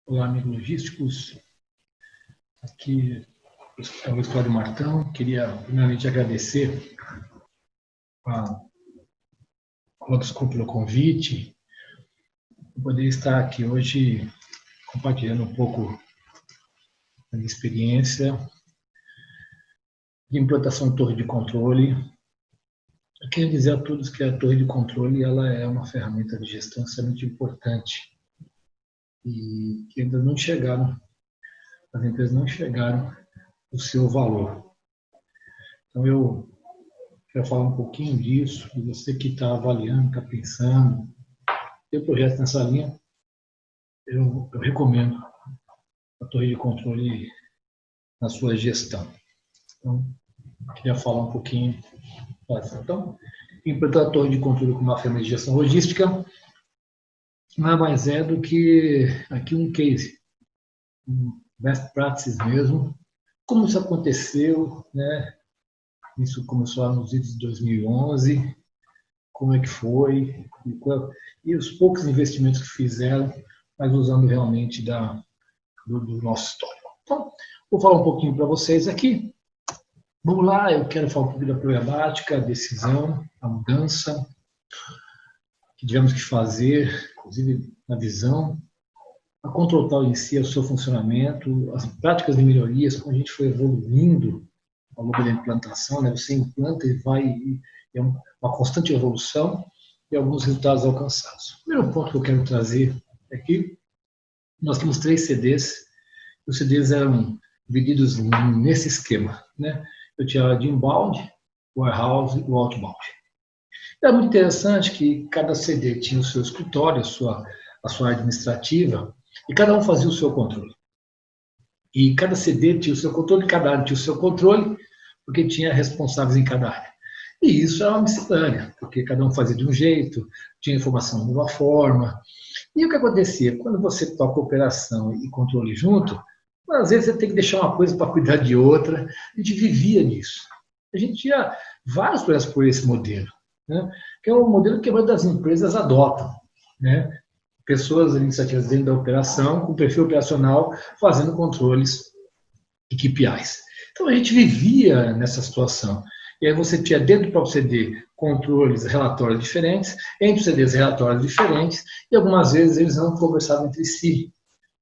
Olá, amigos logísticos. Aqui é o Cláudio Martão. Queria, primeiramente, agradecer ao desculpa pelo convite, por poder estar aqui hoje compartilhando um pouco da minha experiência de implantação de torre de controle. Eu queria dizer a todos que a torre de controle ela é uma ferramenta de gestão extremamente importante e que ainda não chegaram, as empresas não chegaram o seu valor. Então, eu quero falar um pouquinho disso, e você que está avaliando, está pensando, tem projetos nessa linha, eu recomendo a torre de controle na sua gestão. Então, queria falar um pouquinho. Então, implantar a torre de controle como uma ferramenta de gestão logística nada mais é do que aqui um case, um best practices mesmo. Como isso aconteceu, né? Isso começou lá nos idos de 2011, como é que foi, e os poucos investimentos que fizeram, mas usando realmente do nosso histórico. Então, vou falar um pouquinho para vocês aqui. Vamos lá, eu quero falar um pouquinho da problemática, a decisão, a mudança que tivemos que fazer, inclusive na visão, a Control Tower em si, o seu funcionamento, as práticas de melhorias, como a gente foi evoluindo ao longo da implantação, né? Você implanta e vai, é uma constante evolução e alguns resultados alcançados. O primeiro ponto que eu quero trazer aqui, nós temos 3 CDs, os CDs eram divididos nesse esquema, né? Eu tinha de inbound, warehouse e o outbound. Era muito interessante que cada CD tinha o seu escritório, a sua administrativa, e cada um fazia o seu controle. E cada CD tinha o seu controle, cada área tinha o seu controle, porque tinha responsáveis em cada área. E isso era uma miscelânea, porque cada um fazia de um jeito, tinha informação de uma forma. E o que acontecia? Quando você toca operação e controle junto, às vezes você tem que deixar uma coisa para cuidar de outra. A gente vivia nisso. A gente tinha vários projetos por esse modelo, né? Que é um modelo que a maioria das empresas adotam, né? Pessoas, iniciativas dentro da operação, com perfil operacional, fazendo controles e KPIs. Então a gente vivia nessa situação. E aí você tinha dentro do próprio CD controles, relatórios diferentes, entre os CDs relatórios diferentes, e algumas vezes eles não conversavam entre si,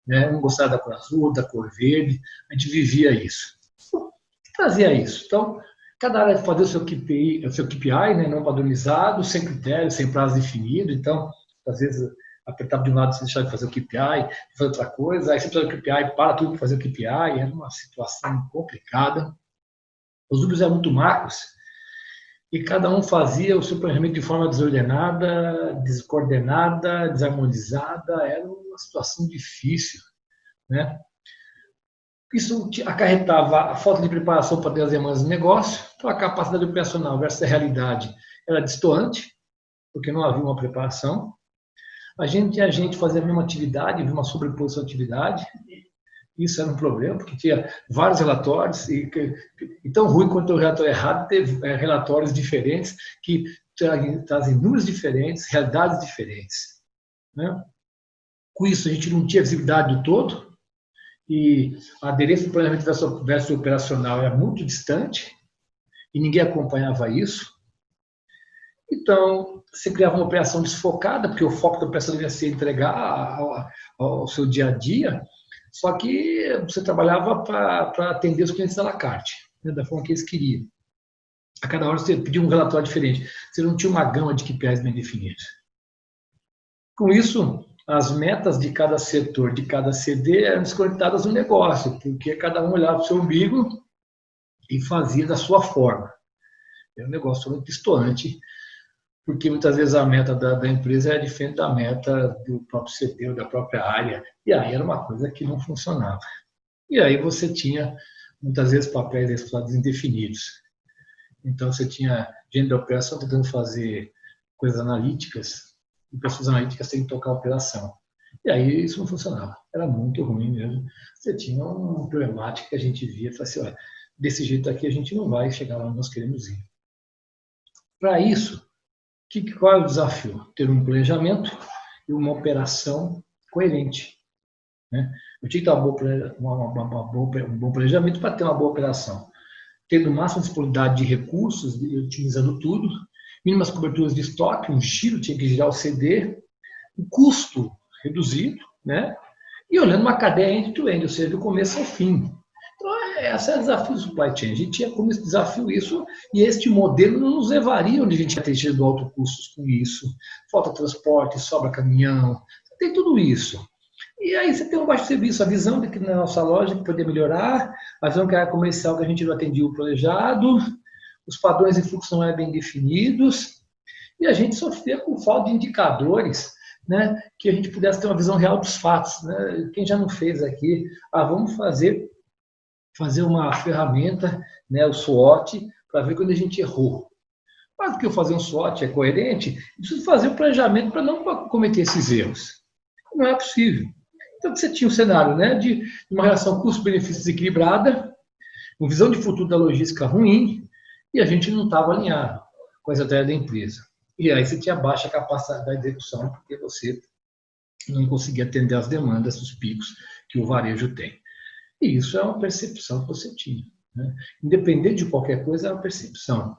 né? Um gostava da cor azul, da cor verde, a gente vivia isso. O que trazia isso? Então, cada área fazia o seu KPI, né, não padronizado, sem critério, sem prazo definido, então, às vezes, apertava de um lado, você deixava de fazer o KPI, fazer outra coisa, aí você precisa do KPI, para tudo para fazer o KPI, era uma situação complicada. Os números eram muito macros, e cada um fazia o seu planejamento de forma desordenada, descoordenada, desarmonizada, era uma situação difícil, né? Isso acarretava a falta de preparação para ter as demandas do negócio, então a capacidade operacional versus a realidade era distoante, porque não havia uma preparação. A gente fazia a mesma atividade, havia uma sobreposição de atividade, isso era um problema, porque tinha vários relatórios, e tão ruim quanto o relatório errado, teve relatórios diferentes, que trazem números diferentes, realidades diferentes, né? Com isso, a gente não tinha visibilidade do todo, e a aderência do planejamento versus operacional era muito distante, e ninguém acompanhava isso. Então, você criava uma operação desfocada, porque o foco da operação devia ser entregar ao seu dia a dia, só que você trabalhava para atender os clientes à la carte, né, da forma que eles queriam. A cada hora você pedia um relatório diferente, você não tinha uma gama de KPIs bem definidos. Com isso, as metas de cada setor, de cada CD, eram desconectadas do negócio, porque cada um olhava para o seu umbigo e fazia da sua forma. Era um negócio muito distoante, porque muitas vezes a meta da empresa era diferente da meta do próprio CD ou da própria área, e aí era uma coisa que não funcionava. E aí você tinha, muitas vezes, papéis explorados indefinidos. Então você tinha gente da operação tentando fazer coisas analíticas, e pessoas analíticas têm que tocar a operação. E aí isso não funcionava. Era muito ruim mesmo. Você tinha uma problemática que a gente via e falava assim, olha, desse jeito aqui a gente não vai chegar lá onde nós queremos ir. Para isso, qual é o desafio? Ter um planejamento e uma operação coerente. né? Eu tinha que ter um bom planejamento para ter uma boa operação. Tendo máxima disponibilidade de recursos, otimizando tudo, mínimas coberturas de estoque, um giro, tinha que girar o CD, o custo reduzido, né? E olhando uma cadeia end-to-end, ou seja, do começo ao fim. Então, esse é o desafio do supply chain. A gente tinha como desafio isso, e este modelo não nos levaria onde a gente ia ter tido alto custos com isso. Falta transporte, sobra caminhão, tem tudo isso. E aí você tem um baixo serviço, a visão de que na nossa loja que poderia melhorar, a visão que era comercial que a gente não atendia o planejado, os padrões de fluxo não eram bem definidos, e a gente sofria com falta de indicadores, né, que a gente pudesse ter uma visão real dos fatos. Né? Quem já não fez aqui, vamos fazer uma ferramenta, né, o SWOT, para ver quando a gente errou. Mais do que eu fazer um SWOT é coerente, eu preciso fazer o planejamento para não cometer esses erros. Não é possível. Então, você tinha um cenário, né, de uma relação custo-benefício desequilibrada, uma visão de futuro da logística ruim, e a gente não estava alinhado com a estratégia da empresa. E aí você tinha baixa capacidade da execução, porque você não conseguia atender às demandas dos picos que o varejo tem. E isso é uma percepção que você tinha. Né? Independente de qualquer coisa, é uma percepção.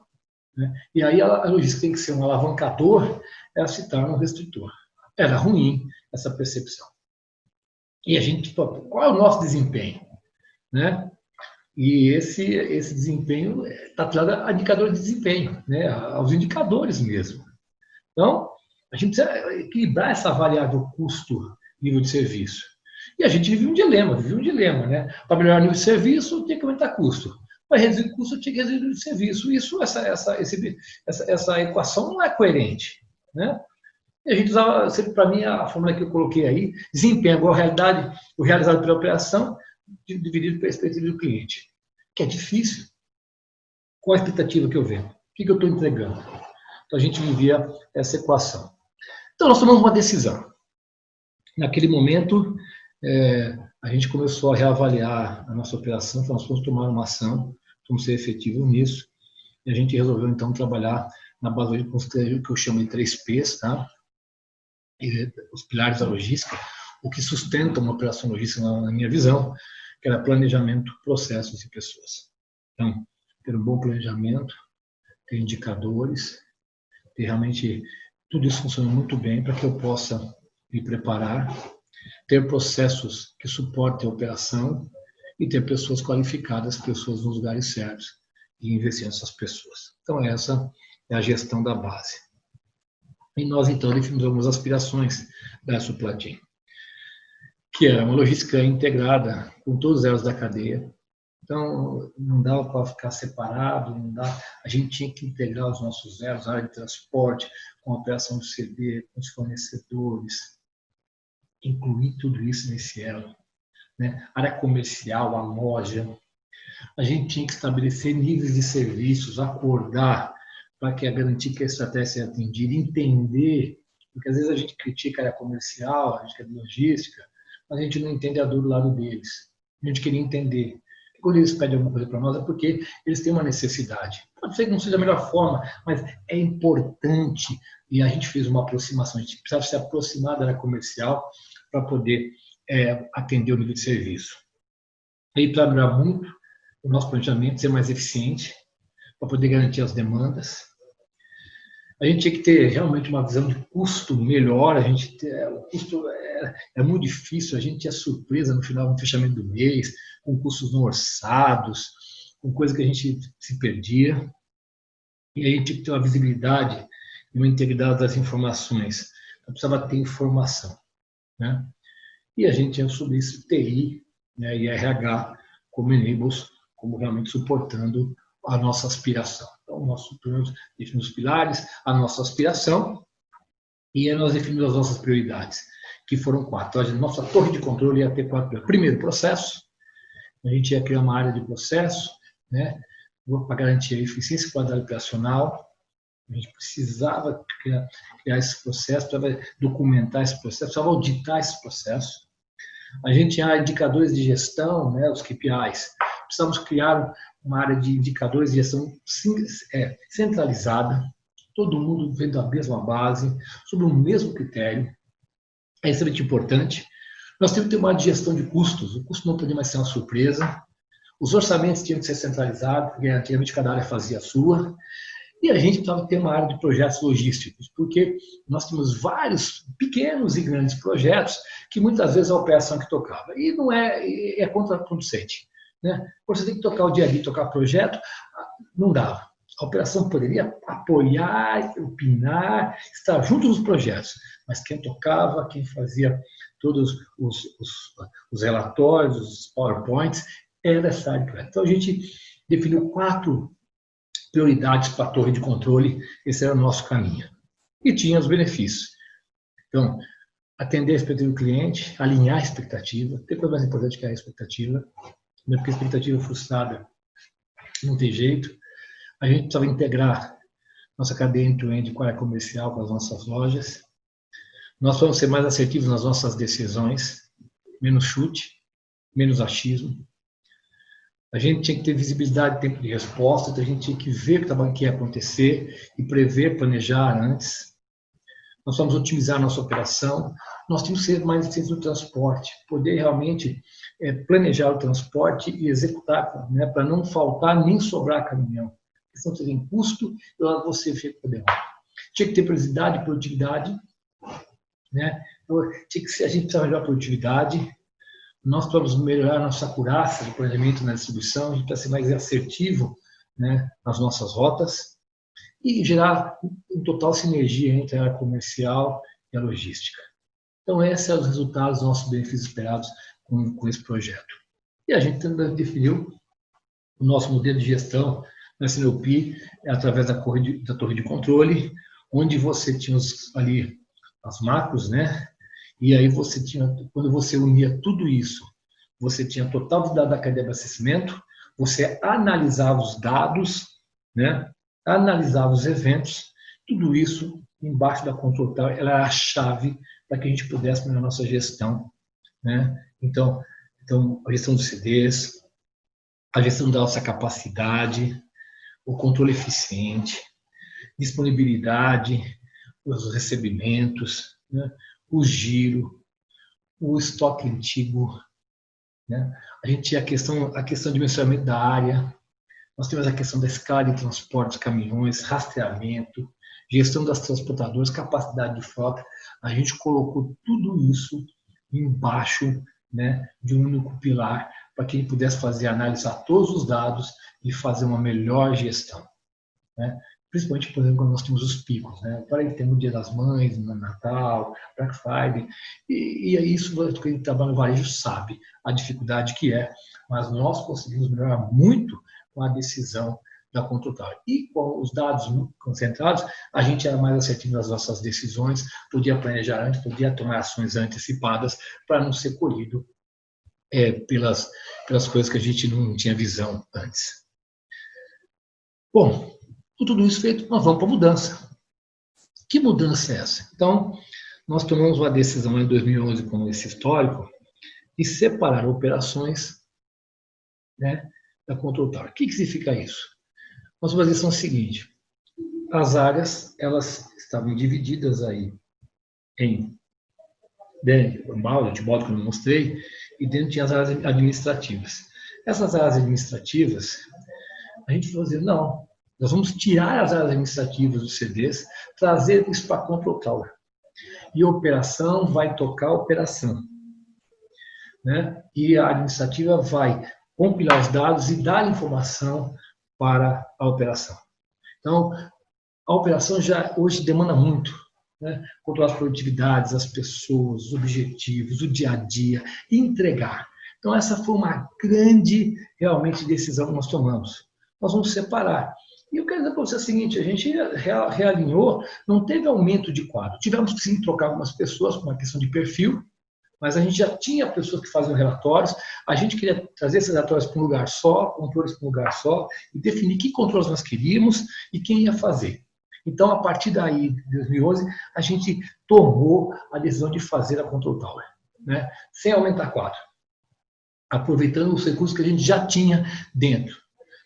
Né? E aí a logística tem que ser um alavancador, ela se torna um restritor. Era ruim essa percepção. E a gente, qual é o nosso desempenho? Né? E esse desempenho está atrelado a indicadores de desempenho, né? Aos indicadores mesmo. Então, a gente precisa equilibrar essa variável custo-nível de serviço. E a gente vive um dilema, né? Para melhorar o nível de serviço, tem que aumentar custo. Para reduzir custo, tinha que reduzir o nível de serviço. Isso, essa equação não é coerente, né? E a gente usava, sempre para mim, a fórmula que eu coloquei aí, desempenho igual a realidade, o realizado pela operação, dividido pela expectativa do cliente. Que é difícil. Qual a expectativa que eu vendo? O que eu estou entregando? Então, a gente vivia essa equação. Então, nós tomamos uma decisão. Naquele momento, a gente começou a reavaliar a nossa operação, nós fomos tomar uma ação, fomos ser efetivos nisso, e a gente resolveu, então, trabalhar na base do que eu chamo de 3Ps, tá? Os pilares da logística, o que sustenta uma operação logística, na minha visão, que era planejamento, processos e pessoas. Então, ter um bom planejamento, ter indicadores, ter realmente tudo isso funcionando muito bem para que eu possa me preparar, ter processos que suportem a operação e ter pessoas qualificadas, pessoas nos lugares certos e investir nessas pessoas. Então, essa é a gestão da base. E nós, então, definimos algumas aspirações da supply chain, que é uma logística integrada com todos os elos da cadeia. Então, não dava para ficar separado, não dá. A gente tinha que integrar os nossos elos, a área de transporte, com a operação do CD, com os fornecedores, incluir tudo isso nesse elo. Né? Área comercial, a loja. A gente tinha que estabelecer níveis de serviços, acordar para que garantir que a estratégia seja atendida, entender, porque às vezes a gente critica a área comercial, a gente quer logística, mas a gente não entende a dor do lado deles. A gente queria entender. Quando eles pedem alguma coisa para nós é porque eles têm uma necessidade. Pode ser que não seja a melhor forma, mas é importante. E a gente fez uma aproximação, a gente precisava se aproximar da área comercial para poder atender o nível de serviço. E para melhorar muito o nosso planejamento, ser mais eficiente, para poder garantir as demandas. A gente tinha que ter realmente uma visão de custo melhor, o custo é muito difícil, a gente tinha surpresa no final do fechamento do mês, com custos não orçados, com coisa que a gente se perdia. E a gente tinha que ter uma visibilidade e uma integridade das informações. Então, precisava ter informação. Né? E a gente tinha sobre isso TI, né, e RH como enables, como realmente suportando a nossa aspiração. Então, nós definimos os pilares, a nossa aspiração, e aí nós definimos as nossas prioridades, que foram 4. Então, a nossa torre de controle ia ter 4. Primeiro, processo. A gente ia criar uma área de processo, né, para garantir a eficiência e qualidade operacional. A gente precisava criar esse processo, precisava documentar esse processo, precisava auditar esse processo. A gente tinha indicadores de gestão, né, os KPIs. Precisamos criar uma área de indicadores de gestão centralizada, todo mundo vendo a mesma base, sob o mesmo critério. É extremamente importante. Nós temos que ter uma gestão de custos, o custo não podia mais ser uma surpresa, os orçamentos tinham que ser centralizados, porque antigamente cada área fazia a sua, e a gente precisava ter uma área de projetos logísticos, porque nós temos vários pequenos e grandes projetos que muitas vezes a operação que tocava. E não é contraproducente. Né? Você tem que tocar o dia a dia, tocar projeto, não dava. A operação poderia apoiar, opinar, estar junto nos projetos, mas quem tocava, quem fazia todos os relatórios, os PowerPoints, era essa área de projeto. Então a gente definiu 4 prioridades para a torre de controle, esse era o nosso caminho. E tinha os benefícios. Então, atender a expectativa do cliente, alinhar a expectativa, tem coisa mais importante que a expectativa, né? Porque a expectativa frustrada não tem jeito. A gente precisava integrar nossa cadeia end-to-end com a área comercial, com as nossas lojas. Nós vamos ser mais assertivos nas nossas decisões, menos chute, menos achismo. A gente tinha que ter visibilidade de tempo de resposta, então a gente tinha que ver o que ia acontecer e prever, planejar antes. Nós vamos otimizar a nossa operação. Nós temos que ser mais eficientes no transporte, poder realmente planejar o transporte e executar, né, para não faltar nem sobrar caminhão. Senão você tem custo e lá você fica podendo. Tinha que ter precisidade e produtividade. Né? Então, a gente precisa melhorar a produtividade. Nós precisamos melhorar a nossa acurácia de planejamento na distribuição, a gente precisa ser mais assertivo, né, nas nossas rotas e gerar um total sinergia entre a área comercial e a logística. Então, esses são os resultados dos nossos benefícios esperados com esse projeto. E a gente também definiu o nosso modelo de gestão na SNOP, através da torre de controle, onde você tinha ali as macros, né? E aí você tinha, quando você unia tudo isso, você tinha total de dados da cadeia de abastecimento, você analisava os dados, né? Analisava os eventos, tudo isso embaixo da controle tower, ela era a chave para que a gente pudesse melhorar a nossa gestão, né? Então, a gestão dos CDs, a gestão da nossa capacidade, o controle eficiente, disponibilidade, os recebimentos, né? O giro, o estoque antigo, né? A gente tinha a questão de mensuramento da área, nós temos a questão da escala de transporte, caminhões, rastreamento, gestão das transportadoras, capacidade de frota. A gente colocou tudo isso embaixo, né, de um único pilar, para que ele pudesse analisar todos os dados e fazer uma melhor gestão. Né? Principalmente, por exemplo, quando nós temos os picos, né? Para que tem o Dia das Mães, no Natal, Black Friday, e é isso que quem trabalha no varejo sabe a dificuldade que é, mas nós conseguimos melhorar muito com a decisão da Control Tower. E com os dados concentrados, a gente era mais assertivo nas nossas decisões, podia planejar antes, podia tomar ações antecipadas para não ser colhido pelas coisas que a gente não tinha visão antes. Bom, com tudo isso feito, nós vamos para a mudança. Que mudança é essa? Então, nós tomamos uma decisão em 2011 com esse histórico de separar operações, né, da Control Tower. O que significa isso? Nós vamos fazer o seguinte: as áreas, elas estavam divididas aí em de modo que eu não mostrei, e dentro tinha as áreas administrativas. Essas áreas administrativas, a gente falou assim, não, nós vamos tirar as áreas administrativas dos CDs, trazer isso para a Control Tower. E a operação vai tocar a operação. Né? E a administrativa vai compilar os dados e dar informação para a operação. Então, a operação já hoje demanda muito, né? Controlar as produtividades, as pessoas, os objetivos, o dia a dia, e entregar. Então, essa foi uma grande, realmente, decisão que nós tomamos. Nós vamos separar. E eu quero dizer para você o seguinte, a gente realinhou, não teve aumento de quadro. Tivemos que, sim, trocar algumas pessoas por uma questão de perfil, mas a gente já tinha pessoas que faziam relatórios, a gente queria trazer esses relatórios para um lugar só, controles para um lugar só, e definir que controles nós queríamos e quem ia fazer. Então, a partir daí, de 2011, a gente tomou a decisão de fazer a Control Tower, né? Sem aumentar quadro, aproveitando os recursos que a gente já tinha dentro.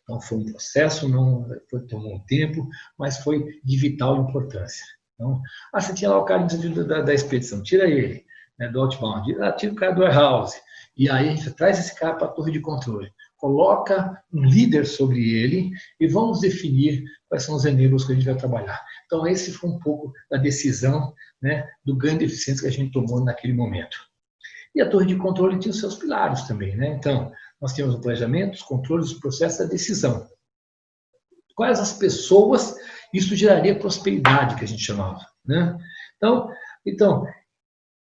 Então, foi um processo, tomou um tempo, mas foi de vital importância. Então, você tinha lá o cara da expedição, tira ele. né, do outbound. Tira o cara do warehouse. E aí a gente traz esse cara para a torre de controle. Coloca um líder sobre ele e vamos definir quais são os enablers que a gente vai trabalhar. Então, esse foi um pouco da decisão, né, do ganho de eficiência que a gente tomou naquele momento. E a torre de controle tinha os seus pilares também, né? Então, nós tínhamos o planejamento, os controles, os processos da decisão. Quais as pessoas, isso geraria prosperidade, que a gente chamava, né? Então,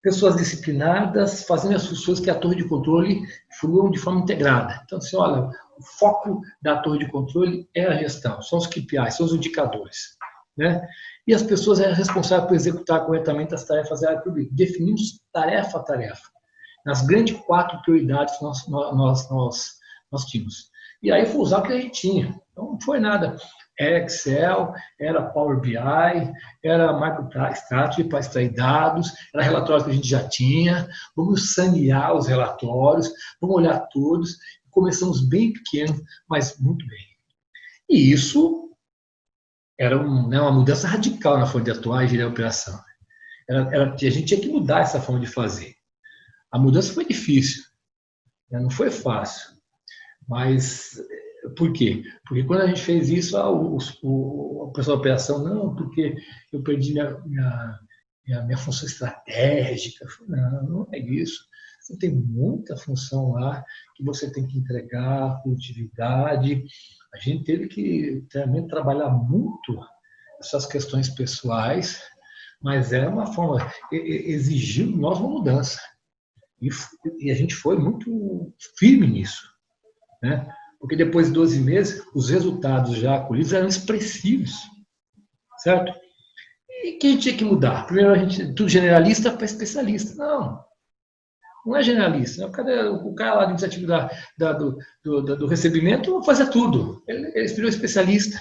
pessoas disciplinadas, fazendo as funções que a torre de controle fluam de forma integrada. Então, assim, olha, o foco da torre de controle é a gestão, são os KPIs, são os indicadores, né? E as pessoas eram responsáveis por executar corretamente as tarefas da área pública. Definimos tarefa a tarefa, nas grandes 4 prioridades que nós tínhamos. E aí foi usar o que a gente tinha. Então, não foi nada. Era Excel, era Power BI, era MicroStrategy para extrair dados, era relatórios que a gente já tinha. Vamos sanear os relatórios, vamos olhar todos. Começamos bem pequeno, mas muito bem. E isso era uma mudança radical na forma de atuar e gerir a operação. A gente tinha que mudar essa forma de fazer. A mudança foi difícil, né? Não foi fácil. Mas por quê? Porque quando a gente fez isso, o pessoal da operação, não, porque eu perdi minha função estratégica. Não, não é isso. Você tem muita função lá que você tem que entregar, produtividade. A gente teve que também trabalhar muito essas questões pessoais, mas era uma forma, exigiu de nós uma mudança. E a gente foi muito firme nisso, né? Porque depois de 12 meses, os resultados já colhidos eram expressivos, certo? E quem tinha que mudar? Primeiro, a gente, do generalista para especialista. Não é generalista. O cara lá do iniciativo do recebimento fazia tudo. Ele virou especialista,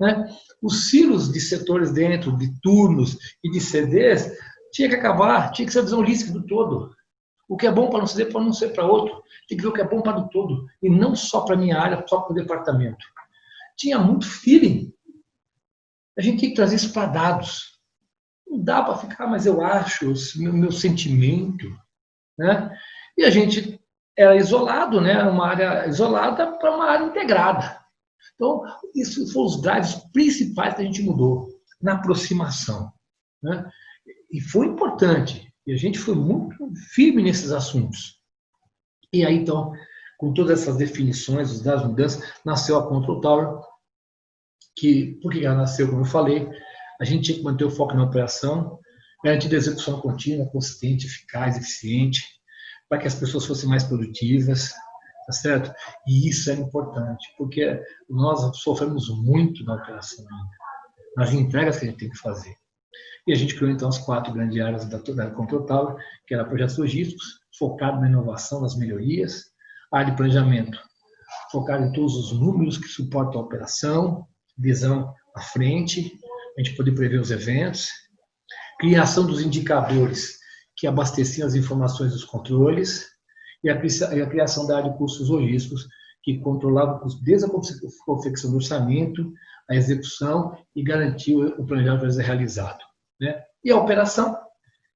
né? Os silos de setores dentro, de turnos e de CDs, tinha que acabar, tinha que ser a visão holística do todo. O que é bom para um CD pode não ser para outro. Tem que ver o que é bom para o todo. E não só para a minha área, só para o departamento. Tinha muito feeling. A gente tinha que trazer isso para dados. Não dá para ficar, mas eu acho, meu sentimento, né? E a gente era isolado, né? Era uma área isolada para uma área integrada. Então, isso foram os drives principais que a gente mudou na aproximação, né? E foi importante. E a gente foi muito firme nesses assuntos. E aí, então, com todas essas definições, os dados, mudanças, nasceu a Control Tower, por que ela nasceu, como eu falei, a gente tinha que manter o foco na operação, garantir a execução contínua, consistente, eficaz, eficiente, para que as pessoas fossem mais produtivas, tá certo? E isso é importante, porque nós sofremos muito na operação ainda, nas entregas que a gente tem que fazer. E a gente criou, então, as 4 grandes áreas da Control Tower, que era projetos logísticos, focado na inovação, nas melhorias, a área de planejamento, focado em todos os números que suportam a operação, visão à frente, a gente poder prever os eventos, criação dos indicadores que abasteciam as informações dos controles, e a criação da área de custos logísticos, que controlava o custo desde a confecção do orçamento, a execução e garantia o planejamento ser realizado, né? E a operação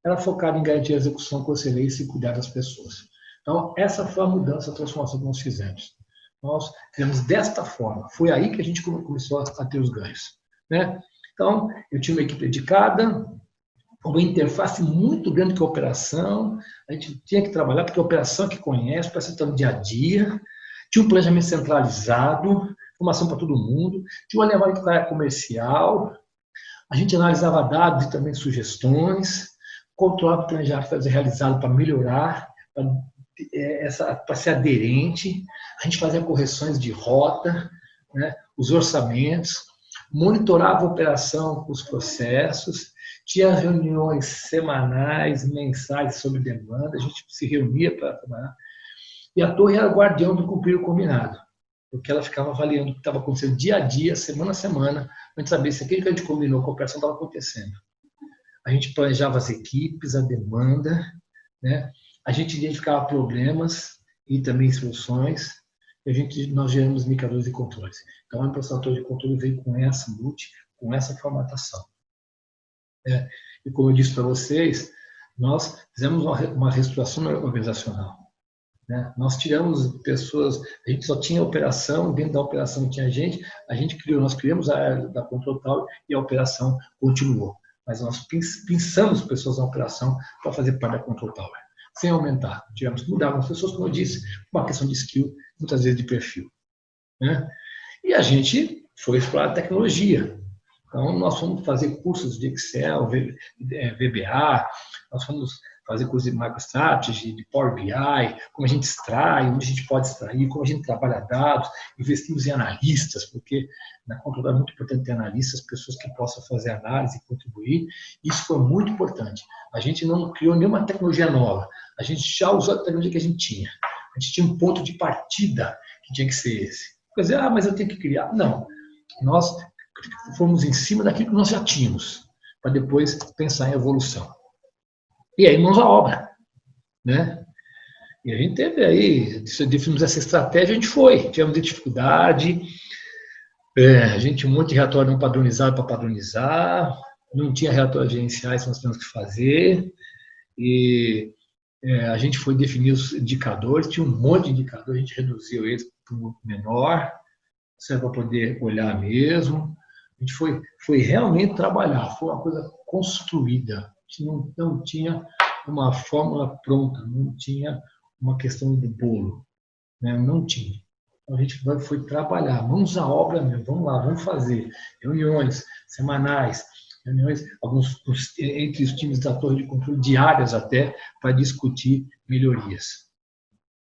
era focada em garantir a execução com excelência e cuidar das pessoas. Então, essa foi a mudança, a transformação que nós fizemos. Nós fizemos desta forma. Foi aí que a gente começou a ter os ganhos, né? Então, eu tinha uma equipe dedicada, uma interface muito grande com a operação, a gente tinha que trabalhar, porque a operação é que conhece, para estar no dia a dia, tinha um planejamento centralizado, informação para todo mundo, tinha uma levada de área comercial, a gente analisava dados e também sugestões, controlava o planejamento que foi realizado para melhorar, para ser aderente, a gente fazia correções de rota, né, os orçamentos, monitorava a operação com os processos, tinha reuniões semanais, mensais sobre demanda, a gente se reunia para trabalhar, e a torre era guardião do cumprir o combinado, porque ela ficava avaliando o que estava acontecendo dia a dia, semana a semana, para a gente saber se aquilo que a gente combinou com a operação estava acontecendo. A gente planejava as equipes, a demanda, né? A gente identificava problemas e também soluções, e nós geramos indicadores e controles. Então, a impressão de controle veio com essa com essa formatação. E como eu disse para vocês, Nós fizemos uma reestruturação organizacional, né? Nós tiramos pessoas, a gente só tinha operação, dentro da operação tinha gente, nós criamos a área da Control Tower e a operação continuou. Mas nós pensamos pessoas na operação para fazer parte da Control Tower, sem aumentar. Tivemos que mudar algumas pessoas, como eu disse, uma questão de skill, muitas vezes de perfil, né? E a gente foi explorar a tecnologia. Então, nós fomos fazer cursos de Excel, VBA, nós fomos fazer cursos de MicroStrategy, de Power BI, como a gente extrai, onde a gente pode extrair, como a gente trabalha dados, investimos em analistas, porque na Control é muito importante ter analistas, pessoas que possam fazer análise e contribuir. Isso foi muito importante. A gente não criou nenhuma tecnologia nova, a gente já usou a tecnologia que a gente tinha. A gente tinha um ponto de partida que tinha que ser esse. Quer dizer, mas eu tenho que criar. Não. Nós fomos em cima daquilo que nós já tínhamos, para depois pensar em evolução. E aí, mãos à obra, né? E a gente teve aí, definimos essa estratégia, a gente foi, tivemos dificuldade, a gente tinha um monte de relatório não padronizado para padronizar, não tinha relatórios gerenciais que nós tínhamos que fazer, e a gente foi definir os indicadores, tinha um monte de indicadores, a gente reduziu eles para um grupo menor, para poder olhar mesmo. A gente foi realmente trabalhar, foi uma coisa construída. A gente não tinha uma fórmula pronta, não tinha uma questão de bolo, né? Não tinha. Então, a gente foi trabalhar, mãos à obra mesmo, vamos lá, vamos fazer reuniões semanais, reuniões entre os times da torre de controle diárias até, para discutir melhorias,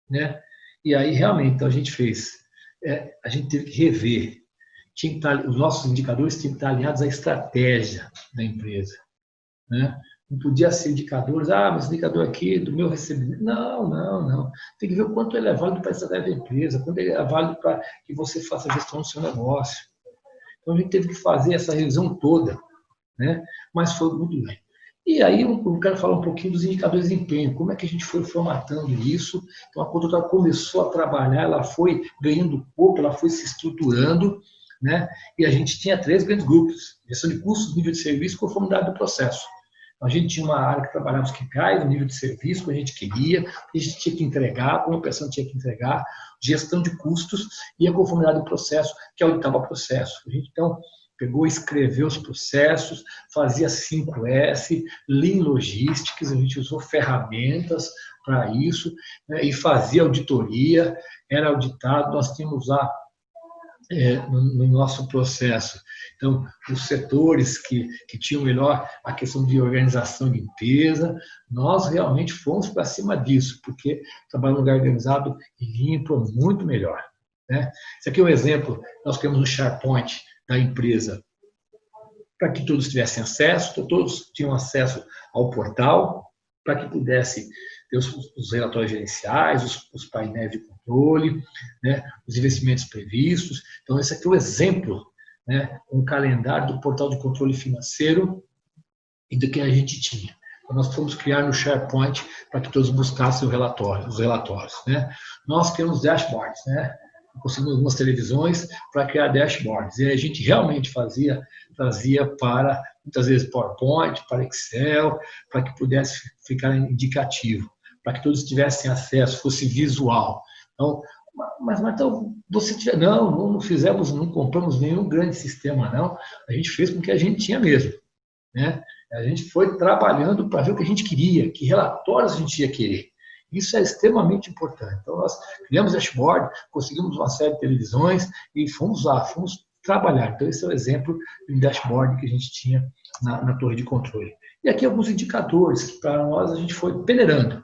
né? E aí, realmente, então, a gente teve que rever. Os nossos indicadores tinham que estar alinhados à estratégia da empresa, né? Não podia ser indicadores, mas o indicador aqui do meu recebimento. Não. Tem que ver o quanto ele é válido para a estratégia da empresa, quanto ele é válido para que você faça a gestão do seu negócio. Então, a gente teve que fazer essa revisão toda, né? Mas foi muito bem. E aí eu quero falar um pouquinho dos indicadores de desempenho, como é que a gente foi formatando isso. Então, a Control Tower começou a trabalhar, ela foi ganhando corpo, ela foi se estruturando, né? E a gente tinha 3 grandes grupos: gestão de custos, nível de serviço e conformidade do processo. A gente tinha uma área que trabalhava os KPIs, o nível de serviço, que a gente queria, que a gente tinha que entregar, como a pessoa tinha que entregar, gestão de custos e a conformidade do processo, que auditava o processo. A gente, então, pegou, escreveu os processos, fazia 5S, Lean Logistics, a gente usou ferramentas para isso, né, e fazia auditoria, era auditado, nós tínhamos lá no nosso processo. Então, os setores que tinham melhor a questão de organização e limpeza, nós realmente fomos para cima disso, porque trabalhar num lugar organizado e limpo é muito melhor, né? Esse aqui é um exemplo, nós criamos um SharePoint da empresa para que todos tivessem acesso, todos tinham acesso ao portal, para que pudesse ter os relatórios gerenciais, os painéis de controle, né, os investimentos previstos. Então, esse aqui é o exemplo, né, um calendário do portal de controle financeiro e do que a gente tinha. Então, nós fomos criar no SharePoint para que todos buscassem os relatórios. Né? Nós criamos dashboards, né? Conseguimos algumas televisões para criar dashboards. E a gente realmente trazia para, muitas vezes, PowerPoint, para Excel, para que pudesse ficar indicativo, para que todos tivessem acesso, fosse visual. Então, mas então, não fizemos, não compramos nenhum grande sistema, não. A gente fez com o que a gente tinha mesmo, né? A gente foi trabalhando para ver o que a gente queria, que relatórios a gente ia querer. Isso é extremamente importante. Então, nós criamos dashboard, conseguimos uma série de televisões e fomos lá, fomos trabalhar. Então, esse é o exemplo de um dashboard que a gente tinha na torre de controle. E aqui alguns indicadores que, para nós, a gente foi peneirando.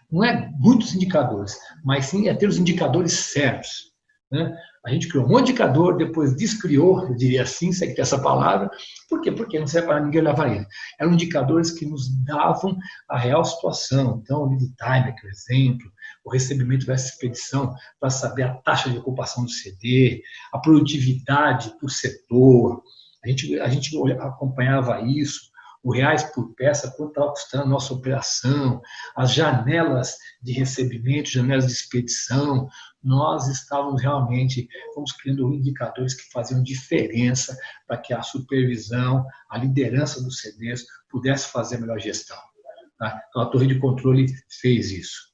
Não é muitos indicadores, mas sim é ter os indicadores certos, né? A gente criou um monte de indicador, depois descriou, eu diria assim, se é que tem essa palavra. Por quê? Porque não serve para ninguém levar ele. Eram indicadores que nos davam a real situação. Então, o lead time, por exemplo, o recebimento versus expedição, para saber a taxa de ocupação do CD, a produtividade por setor. A gente acompanhava isso, o reais por peça, quanto estava custando a nossa operação, as janelas de recebimento, janelas de expedição. Nós estávamos realmente, fomos criando indicadores que faziam diferença para que a supervisão, a liderança dos CDs pudesse fazer a melhor gestão. Tá? Então, a torre de controle fez isso.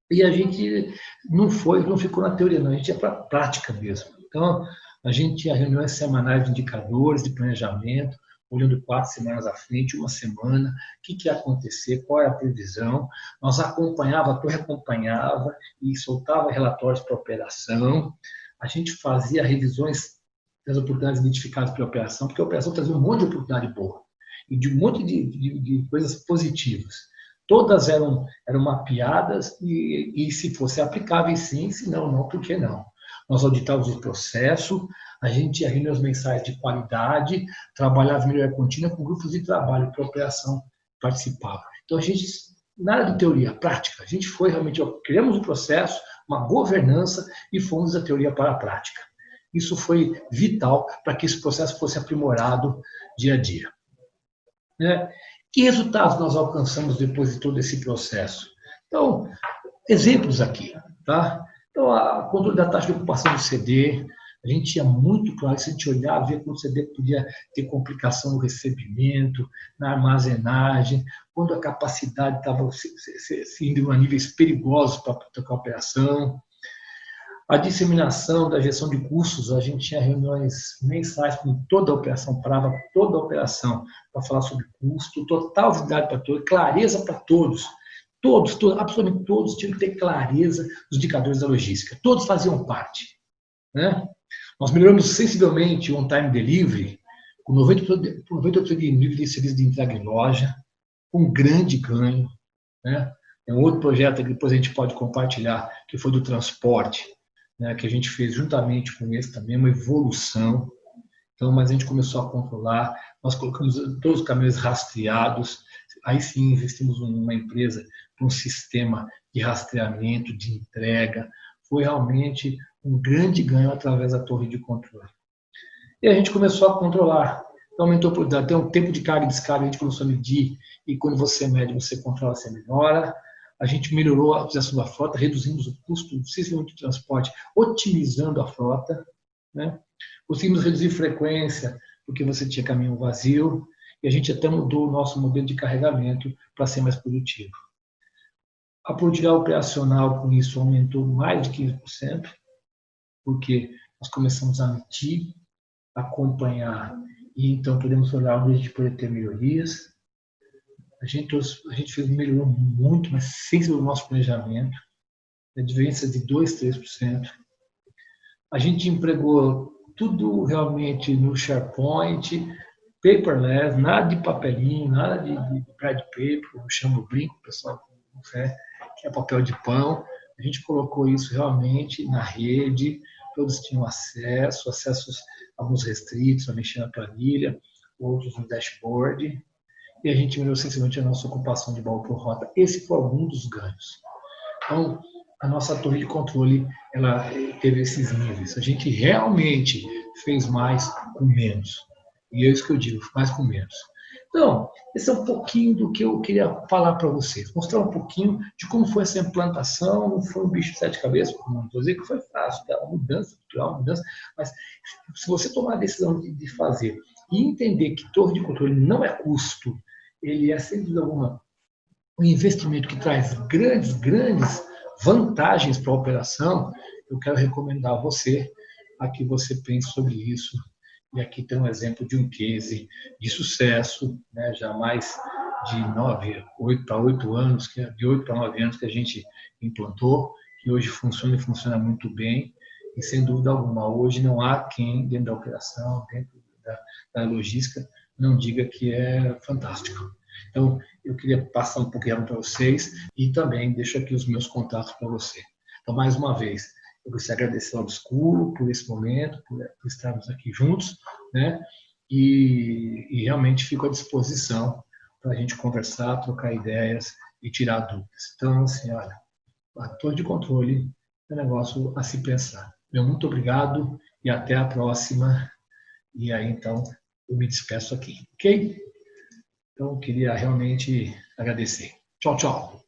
E a gente não ficou na teoria, não, a gente ia para a prática mesmo. Então, a gente tinha reuniões semanais de indicadores, de planejamento, olhando 4 semanas à frente, uma semana, o que ia acontecer, qual é a previsão. Nós a torre acompanhava e soltava relatórios para operação. A gente fazia revisões das oportunidades identificadas pela operação, porque a operação trazia um monte de oportunidade boa e de um monte de coisas positivas. Todas eram mapeadas e se fossem aplicáveis, sim, se não, não, por que não? Nós auditávamos o processo, a gente tinha reuniões mensais de qualidade, trabalhava em melhoria contínua com grupos de trabalho que a operação participava. Então, a gente, nada de teoria, prática. A gente foi realmente, criamos um processo, uma governança e fomos da teoria para a prática. Isso foi vital para que esse processo fosse aprimorado dia a dia. Né? Que resultados nós alcançamos depois de todo esse processo? Então, exemplos aqui. Tá? Então, a controle da taxa de ocupação do CD, a gente tinha muito claro, se a gente olhar, ver quando o CD podia ter complicação no recebimento, na armazenagem, quando a capacidade estava indo a níveis perigosos para a operação. A disseminação da gestão de custos, a gente tinha reuniões mensais com toda a operação, parava toda a operação para falar sobre custo, total visibilidade para todos, clareza para todos. Todos, absolutamente todos tinham que ter clareza dos indicadores da logística. Todos faziam parte. Né? Nós melhoramos sensivelmente o on-time delivery, com 90% de nível de serviço de entrega em loja, com um grande ganho. Né? Tem um outro projeto que depois a gente pode compartilhar, que foi do transporte, né, que a gente fez juntamente com esse também, uma evolução. Então, mas a gente começou a controlar, nós colocamos todos os caminhões rastreados, aí sim investimos numa empresa para um sistema de rastreamento, de entrega. Foi realmente um grande ganho através da torre de controle. E a gente começou a controlar. Então, aumentou por até um tempo de carga e descarga, a gente começou a medir, e quando você mede, você controla, você melhora. A gente melhorou a utilização da frota, reduzimos o custo de transporte, otimizando a frota. Né? Conseguimos reduzir frequência, porque você tinha caminhão vazio, e a gente até mudou o nosso modelo de carregamento para ser mais produtivo. A produtividade operacional, com isso, aumentou mais de 15%, porque nós começamos a medir, acompanhar, e então podemos olhar onde a gente pode ter melhorias. A gente melhorou muito, mas sem o nosso planejamento. A diferença de 2%, 3%. A gente empregou tudo realmente no SharePoint, paperless, nada de papelinho, nada de brad paper, eu chamo brinco, pessoal, que é papel de pão. A gente colocou isso realmente na rede, todos tinham acessos, alguns restritos, a mexer na planilha, outros no dashboard. E a gente melhorou sensivelmente a nossa ocupação de baú por rota. Esse foi algum dos ganhos. Então, a nossa torre de controle, ela teve esses níveis. A gente realmente fez mais com menos. E é isso que eu digo, mais com menos. Então, esse é um pouquinho do que eu queria falar para vocês. Mostrar um pouquinho de como foi essa implantação. Não foi um bicho de 7 cabeças, não estou dizendo que foi fácil, é uma mudança cultural, uma mudança. Mas se você tomar a decisão de fazer e entender que torre de controle não é custo, ele é, sem dúvida alguma, um investimento que traz grandes vantagens para a operação, eu quero recomendar a você que você pense sobre isso. E aqui tem um exemplo de um case de sucesso, né, já mais de 8 para 8 anos, de 8 para 9 anos que a gente implantou, que hoje funciona e funciona muito bem. E, sem dúvida alguma, hoje não há quem, dentro da operação, dentro da logística, não diga que é fantástico. Então, eu queria passar um pouquinho para vocês e também deixo aqui os meus contatos para você. Então, mais uma vez, eu gostaria de agradecer ao Obscuro por esse momento, por estarmos aqui juntos, né? E realmente fico à disposição para a gente conversar, trocar ideias e tirar dúvidas. Então, assim, olha, a torre de controle é um negócio a se pensar. Meu muito obrigado e até a próxima. E aí, então, eu me despeço aqui, ok? Então, eu queria realmente agradecer. Tchau, tchau.